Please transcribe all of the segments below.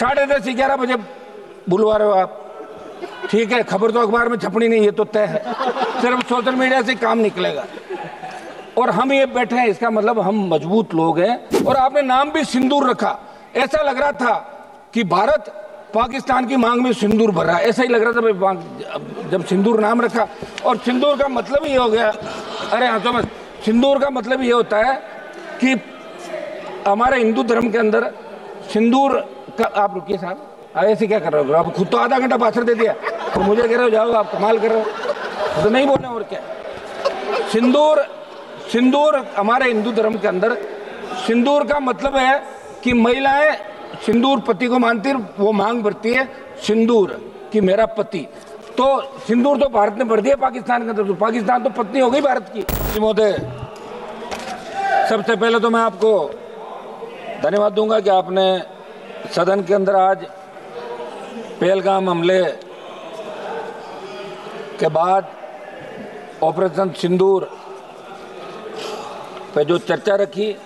10:30 11 बजे बुलवा रहे हो आप, ठीक है, खबर तो अखबार में छपनी नहीं, ये तो तय है, सिर्फ सोशल मीडिया से काम निकलेगा। और हम ये बैठे हैं, इसका मतलब हम मजबूत लोग हैं। और आपने नाम भी सिंदूर रखा, ऐसा लग रहा था कि भारत पाकिस्तान की मांग में सिंदूर भर रहा है, ऐसा ही लग रहा था जब सिंदूर नाम रखा। और सिंदूर का मतलब ये हो गया, अरे हाँ समझ, सिंदूर का मतलब ये होता है कि हमारे हिंदू धर्म के अंदर सिंदूर का, आप रुकिए साहब, ऐसे क्या कर रहे हो आप, खुद तो आधा घंटा भाषण दे दिया तो मुझे कह रहे हो जाओ, आप कमाल कर रहे हो, तो नहीं बोलना और क्या। सिंदूर हमारे हिंदू धर्म के अंदर सिंदूर का मतलब है कि महिलाएं सिंदूर पति को मानती, वो मांग भरती है सिंदूर कि मेरा पति। तो सिंदूर तो भारत ने भर दिया पाकिस्तान के अंदर, तो पाकिस्तान तो पत्नी हो गई भारत की। महोदय, सबसे पहले तो मैं आपको धन्यवाद दूंगा कि आपने सदन के अंदर आज पहलगाम हमले के बाद ऑपरेशन सिंदूर पे जो चर्चा रखी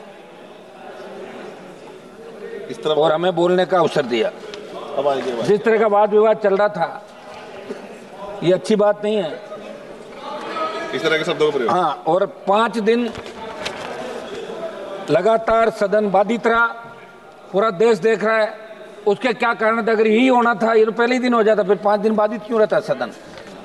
इस तरह और हमें बोलने का अवसर दिया। जिस तरह का वाद विवाद चल रहा था, ये अच्छी बात नहीं है, इस तरह के शब्दों का प्रयोग। हाँ, और 5 दिन लगातार सदन बाधित रहा, पूरा देश देख रहा है। उसके क्या कारण थे? अगर यही होना था, ये तो पहले ही दिन हो जाता, फिर 5 दिन बाधित क्यों रहता सदन?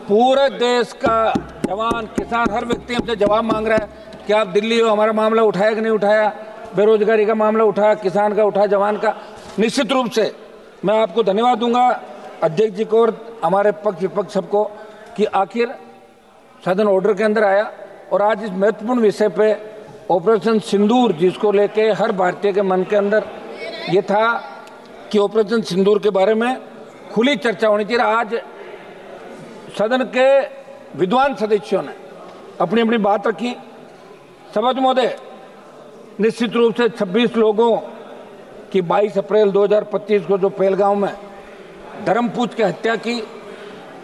पूरे देश का जवान, किसान, हर व्यक्ति हमसे जवाब मांग रहा है कि आप दिल्ली हो, हमारा मामला उठाया कि नहीं उठाया, बेरोजगारी का मामला उठाया, किसान का उठाया, जवान का। निश्चित रूप से मैं आपको धन्यवाद दूंगा, अध्यक्ष जी को और हमारे पक्ष विपक्ष सबको, कि आखिर सदन ऑर्डर के अंदर आया और आज इस महत्वपूर्ण विषय पे ऑपरेशन सिंदूर, जिसको लेके हर भारतीय के मन के अंदर ये था कि ऑपरेशन सिंदूर के बारे में खुली चर्चा होनी चाहिए। आज सदन के विद्वान सदस्यों ने अपनी अपनी बात रखी। सभापति महोदय, निश्चित रूप से 26 लोगों की 22 अप्रैल 2025 को जो पहलगाम में धर्म पूछ के हत्या की,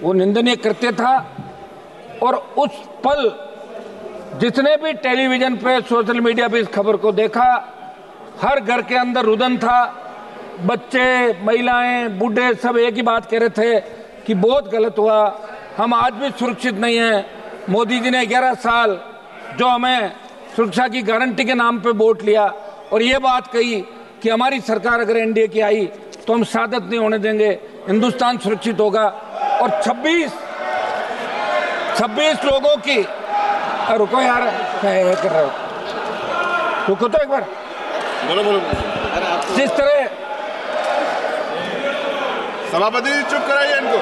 वो निंदनीय कृत्य था। और उस पल जिसने भी टेलीविजन पे, सोशल मीडिया पे इस खबर को देखा, हर घर के अंदर रुदन था। बच्चे, महिलाएं, बूढ़े सब एक ही बात कह रहे थे कि बहुत गलत हुआ, हम आज भी सुरक्षित नहीं हैं। मोदी जी ने 11 साल जो हमें सुरक्षा की गारंटी के नाम पे वोट लिया और ये बात कही कि हमारी सरकार अगर एनडीए की आई तो हम शहादत नहीं होने देंगे, हिंदुस्तान सुरक्षित होगा। और 26 लोगों की, रुको यार, क्या कर रहे हो, रुको तो एक बार, बोलो। जिस तरह सभापति चुप कराइए इनको।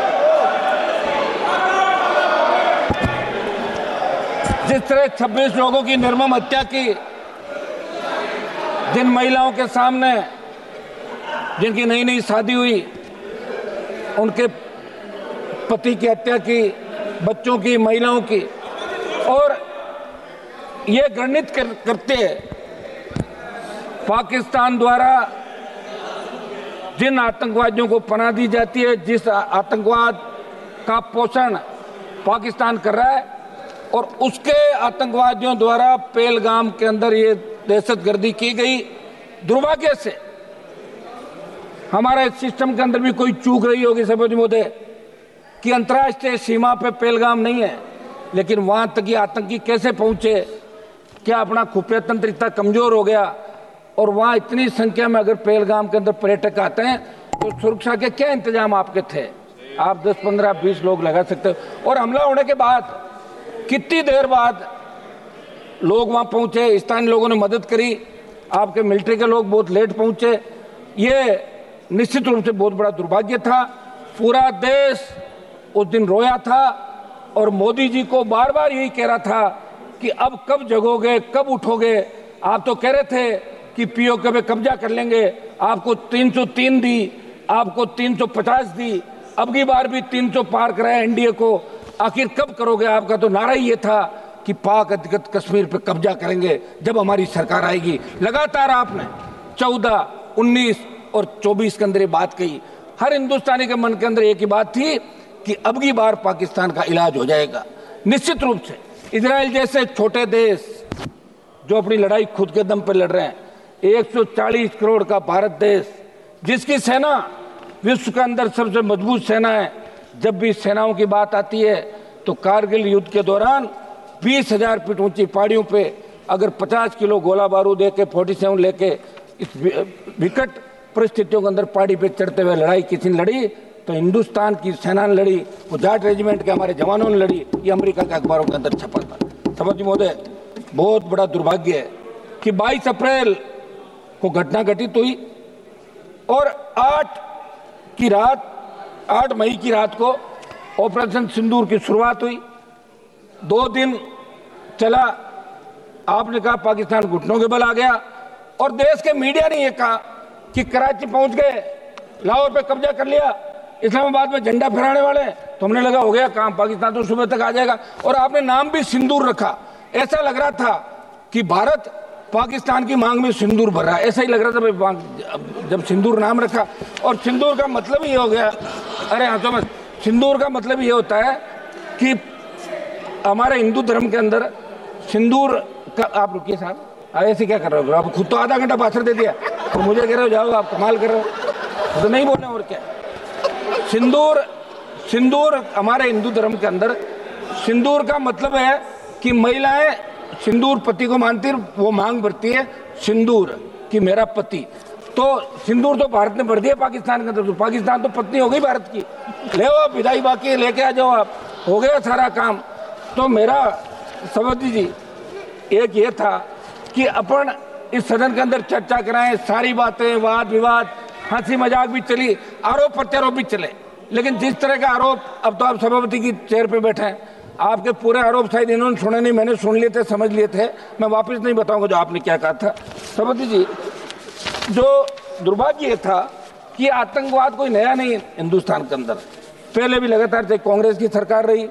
जिस तरह 26 लोगों की निर्मम हत्या की, जिन महिलाओं के सामने, जिनकी नई नई शादी हुई, उनके पति की हत्या की, बच्चों की, महिलाओं की, और ये घृणित करते पाकिस्तान द्वारा जिन आतंकवादियों को पनाह दी जाती है, जिस आतंकवाद का पोषण पाकिस्तान कर रहा है, और उसके आतंकवादियों द्वारा पहलगाम के अंदर ये दहशतगर्दी की गई। दुर्भाग्य से हमारे सिस्टम के अंदर भी कोई चूक रही होगी सभापति महोदय, कि अंतर्राष्ट्रीय सीमा पे पहलगाम नहीं है, लेकिन वहां तक ये आतंकी कैसे पहुंचे? क्या अपना खुफिया तंत्र इतना कमजोर हो गया? और वहां इतनी संख्या में अगर पहलगाम के अंदर पर्यटक आते हैं तो सुरक्षा के क्या इंतजाम आपके थे? आप 10, 15, 20 लोग लगा सकते हो। और हमला होने के बाद कितनी देर बाद लोग वहां पहुंचे, स्थानीय लोगों ने मदद करी, आपके मिलिट्री के लोग बहुत लेट पहुंचे। ये निश्चित रूप से बहुत बड़ा दुर्भाग्य था। पूरा देश उस दिन रोया था और मोदी जी को बार बार यही कह रहा था कि अब कब जगोगे, कब उठोगे? आप तो कह रहे थे कि पीओके पे कब्जा कर लेंगे, आपको 303 दी, आपको 350 दी, अब की बार भी 300 पार कराया एनडीए को। आखिर कब करोगे? आपका तो नारा ही ये था कि पाक अधिकृत कश्मीर पे कब्जा करेंगे जब हमारी सरकार आएगी। लगातार आपने 14, 19 और 24 के अंदर ये बात कही। हर हिंदुस्तानी के मन के अंदर एक ही बात थी कि अब की बार पाकिस्तान का इलाज हो जाएगा। निश्चित रूप से इजराइल जैसे छोटे देश जो अपनी लड़ाई खुद के दम पर लड़ रहे हैं, 140 करोड़ का भारत देश जिसकी सेना विश्व के अंदर सबसे मजबूत सेना है। जब भी सेनाओं की बात आती है तो कारगिल युद्ध के दौरान 20,000 फीट ऊंची पहाड़ियों पे अगर 50 किलो गोला बारूद लेके 47 लेके इस विकट परिस्थितियों के अंदर पहाड़ी पे चढ़ते हुए लड़ाई किसी ने लड़ी तो हिंदुस्तान की सेना ने लड़ी, वो जाट रेजिमेंट के हमारे जवानों ने लड़ी। ये अमेरिका के अखबारों के अंदर छपा था। सभापति महोदय, बहुत बड़ा दुर्भाग्य है कि 22 अप्रैल को घटना घटित हुई और 8 मई की रात को ऑपरेशन सिंदूर की शुरुआत हुई। 2 दिन चला, आपने कहा पाकिस्तान घुटनों के बल आ गया और देश के मीडिया ने यह कहा कि कराची पहुंच गए, लाहौर पे कब्जा कर लिया, इस्लामाबाद में झंडा फहराने वाले। तो हमने लगा हो गया काम, पाकिस्तान तो सुबह तक आ जाएगा। और आपने नाम भी सिंदूर रखा, ऐसा लग रहा था कि भारत पाकिस्तान की मांग में सिंदूर भर रहा है, ऐसा ही लग रहा था भाई जब सिंदूर नाम रखा। और सिंदूर का मतलब ये हो गया, अरे हाँ समझ, सिंदूर का मतलब ये होता है कि हमारे हिंदू धर्म के अंदर सिंदूर का, आप रुकिए साहब, ऐसे क्या कर रहे हो आप? खुद तो आधा घंटा भाषण दे दिया और मुझे कह रहे हो जाओ, आप कमाल कर रहे हो। तो नहीं बोलना और क्या। सिंदूर हमारे हिंदू धर्म के अंदर सिंदूर का मतलब है कि महिलाएं सिंदूर पति को मानती है, वो मांग भरती है सिंदूर कि मेरा पति। तो सिंदूर तो भारत ने भर दिया पाकिस्तान के अंदर, तो पाकिस्तान तो पत्नी हो गई भारत की। ले आओ विदाई, बाकी लेके आ जाओ, आप हो गया सारा काम। तो मेरा सभापति जी एक ये था कि अपन इस सदन के अंदर चर्चा कराएं, सारी बातें, वाद विवाद, हंसी मजाक भी चली, आरोप प्रत्यारोप भी चले। लेकिन जिस तरह का आरोप, अब तो आप सभापति की चेयर पे बैठे हैं, आपके पूरे आरोप शायद इन्होंने सुने नहीं, मैंने सुन लिए थे, समझ लिए थे, मैं वापस नहीं बताऊंगा जो आपने क्या कहा था। सभापति जी, जो दुर्भाग्य था कि आतंकवाद कोई नया नहीं हिंदुस्तान के अंदर, पहले भी लगातार, चाहे कांग्रेस की सरकार रही,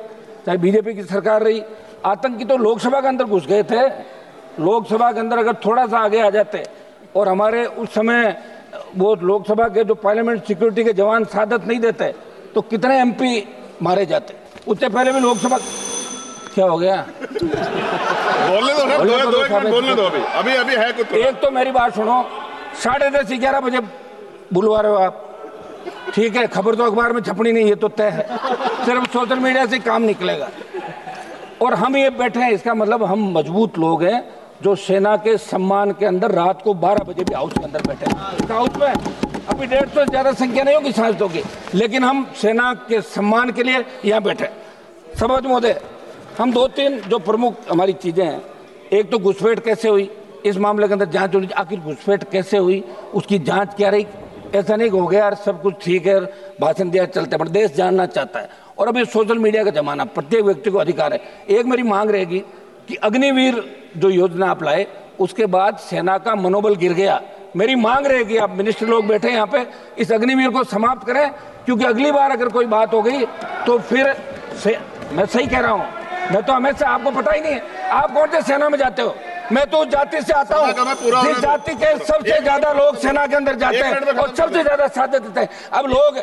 चाहे बीजेपी की सरकार रही, आतंकी तो लोकसभा के अंदर घुस गए थे। लोकसभा के अंदर अगर थोड़ा सा आगे आ जाते और हमारे उस समय वो लोकसभा के जो पार्लियामेंट सिक्योरिटी के जवान सादत नहीं देते तो कितने एमपी मारे जाते। उससे पहले भी लोकसभा, क्या हो गया? बोलने दो अभी है कुछ। एक तो मेरी बात सुनो, 10:30 11 बजे बुलवा रहे हो आप, ठीक है, खबर तो अखबार में छपनी नहीं है तो तय है, सिर्फ सोशल मीडिया से काम निकलेगा। और हम ये बैठे हैं, इसका मतलब हम मजबूत लोग हैं जो सेना के सम्मान के अंदर रात को 12 बजे भी हाउस के अंदर बैठे हैं। हाउस में अभी 150 से ज्यादा संख्या नहीं होगी सांसदों की, लेकिन हम सेना के सम्मान के लिए यहाँ बैठे। सभापति महोदय, हम 2-3 जो प्रमुख हमारी चीजें हैं, एक तो घुसपैठ कैसे हुई, इस मामले के अंदर जांच होनी, आखिर घुसपैठ कैसे हुई, उसकी जांच क्या रही। ऐसा नहीं हो गया यार सब कुछ ठीक है, भाषण दिया चलते, पर देश जानना चाहता है। और अभी सोशल मीडिया का जमाना, प्रत्येक व्यक्ति को अधिकार है। एक मेरी मांग रहेगी कि अग्निवीर जो योजना आप लाए, उसके बाद सेना का मनोबल गिर गया। मेरी मांग रहेगी, आप मिनिस्टर लोग बैठे यहाँ पे, इस अग्निवीर को समाप्त करें, क्योंकि अगली बार अगर कोई बात हो गई तो फिर मैं सही कह रहा हूँ, मैं तो हमेशा, आपको पता ही नहीं है, आप कौन से सेना में जाते हो? मैं तो जाति से आता हूँ, जिस जाति के सबसे ज्यादा लोग सेना के अंदर जाते हैं और सबसे ज्यादा साथ देते हैं। अब लोग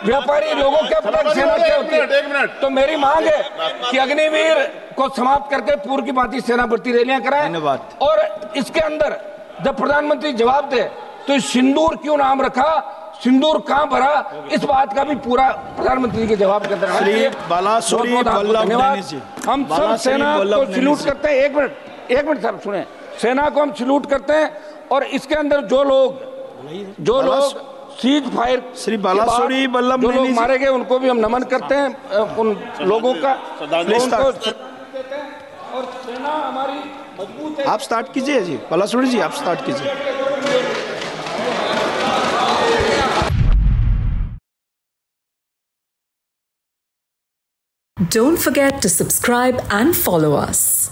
व्यापारी लोगों क्या पता सेना क्या होती है। तो मेरी मांग है कि अग्निवीर को समाप्त करके पूर्व की भांति सेना भर्ती रैलियां कराएं। और इसके अंदर जब प्रधानमंत्री जवाब दे तो सिंदूर क्यों नाम रखा, सिंदूर कहां भरा, इस बात का भी पूरा प्रधानमंत्री के जवाब के अंदर। धन्यवाद। हम सब सेना को सैल्यूट करते हैं। एक मिनट साहब सुने, सेना को हम सैल्यूट करते हैं और इसके अंदर जो लोग सीज फायर, श्री बालासुरी वल्लभ जो लोग मारे गए उनको भी हम नमन करते हैं, उन लोगों का और सेना हमारी मजबूत है। आप स्टार्ट कीजिए जी, बालासुरी जी, आप स्टार्ट कीजिए। Don't forget to subscribe and follow us.